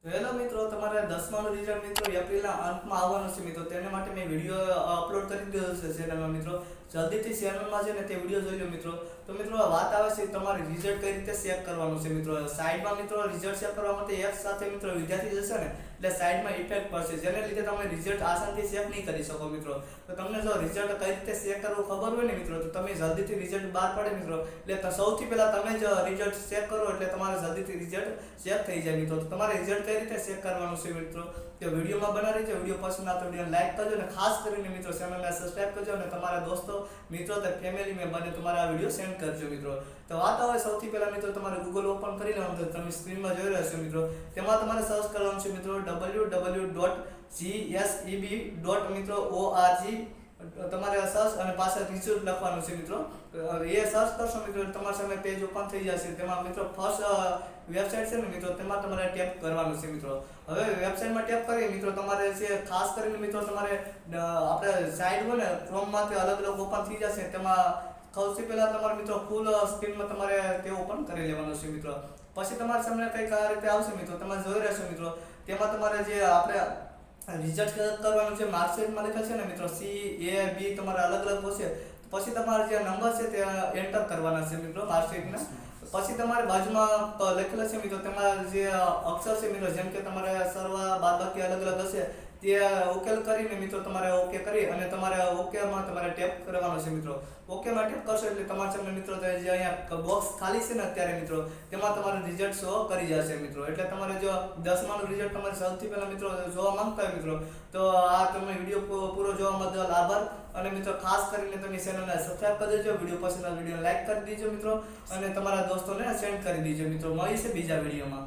તો હેલો મિત્રો, તમારે 10માનું રિઝલ્ટ મિત્રો એપ્રિલના અંતમાં આવવાનું છે મિત્રો. તેના માટે મેં વિડીયો અપલોડ કરી દીધો છે ચેનલમાં મિત્રો. જલ્દીથી ચેનલમાં છે ને તે વિડીયો જોઈ લો મિત્રો. તો મિત્રો વાત આવે છે તમારે રિઝલ્ટ કઈ રીતે ચેક કરવાનું છે મિત્રો. સાઈડમાં મિત્રો રિઝલ્ટ ચેક કરવા માટે એક સાથે મિત્રો વિદ્યાર્થી જશે ને એટલે સાઈડમાં ઇફેક્ટ પડશે, જેને લીધે તમે રિઝલ્ટ આસાનથી ચેક નહીં કરી શકો મિત્રો. તો તમને જો રિઝલ્ટ કઈ રીતે ચેક કરવું ખબર હોય ને મિત્રો, તો તમે જલ્દીથી રિઝલ્ટ બહાર પડે મિત્રો. એટલે સૌથી પહેલા તમે જ રિઝલ્ટ ચેક કરો એટલે તમારે જલ્દીથી રિઝલ્ટ ચેક થઈ જાય મિત્રો. તો તમારે રિઝલ્ટ કઈ રીતે ચેક કરવાનું છે મિત્રો, તો વિડીયોમાં બનાવી છે. વિડીયો પસંદ આવે તો વિડીયોને લાઈક કરજો અને ખાસ કરીને મિત્રો ચેનલને સબસ્ક્રાઇબ કરજો અને તમારા દોસ્તો મિત્રો કે ફેમિલી મેમ્બરને તમારા વિડીયો સેન્ડ કરજો મિત્રો. તો વાત આવે સૌથી પહેલા મિત્રો તમારે ગૂગલ ઓપન કરી લેવાનું છે. તમે સ્ક્રીનમાં જોઈ રહ્યા છો મિત્રો. તેમાં તમારે સર્ચ કરવાનું છે મિત્રો www.geseb.org. તમારે સર્ચ અને પાછળ રિઝલ્ટ લખવાનું છે મિત્રો. એ સર્ચ કરશો મિત્રો તમારા સામે પેજ ઓપન થઈ જશે. તેમાં મિત્રો ફર્સ્ટ વેબસાઇટ છે ને મિત્રો, તેમાં તમારે ટેપ કરવાનું છે મિત્રો. હવે વેબસાઇટમાં ટેપ કરી મિત્રો તમારે છે ખાસ કરીને મિત્રો તમારે આપણે સાઇટ હોય ને ક્રોમમાંથી અલગ અલગ ઓપન થઈ જશે. તેમાં સૌથી પહેલા તમારે મિત્રો ફૂલ સ્ક્રીનમાં તમારે તે ઓપન કરી લેવાનું છે મિત્રો. પછી તમારા સામે કંઈક આ રીતે આવશે મિત્રો, તમે જોઈ રહેશો મિત્રો. તેમાં તમારે જે આપણે રિઝલ્ટ કરવાનું છે માર્કશીટમાં લખેલ છે ને મિત્રો, CA B તમારે અલગ અલગ હશે. પછી તમારે જે નંબર છે તે એન્ટર કરવાના છે મિત્રો માર્કશીટના. પછી તમારે બાજુમાં લખેલા છે મિત્રો તમારે જે અક્ષર છે મિત્રો, જેમ કે તમારે સરવા બાદબાકી અલગ અલગ હશે તે ઉકેલ કરીને મિત્રો તમારે ઓકે કરી અને તમારે ઓકેમાં તમારે ટેપ કરવાનો છે મિત્રો. ઓકેમાં ટેપ કરશો એટલે તમારા સામે મિત્રો જે અહીંયા બોક્સ ખાલી છે ને અત્યારે મિત્રો, તેમાં તમારે રિઝલ્ટ શો કરી જશે મિત્રો. એટલે તમારે જો 10માનું રિઝલ્ટ તમારે સૌથી પહેલા મિત્રો જોવા માંગતા હોય મિત્રો, તો આ તમે વિડીયો પૂરો જોવા બદલ આભાર. અને મિત્રો ખાસ કરીને તમે ચેનલને સબસ્ક્રાઇબ કરી દેજો, વિડીયો પસંદ આવે વિડીયોને લાઈક કરી દેજો મિત્રો, અને તમારા દોસ્તોને સેન્ડ કરી દેજો મિત્રો. મળીશું બીજા વિડીયોમાં.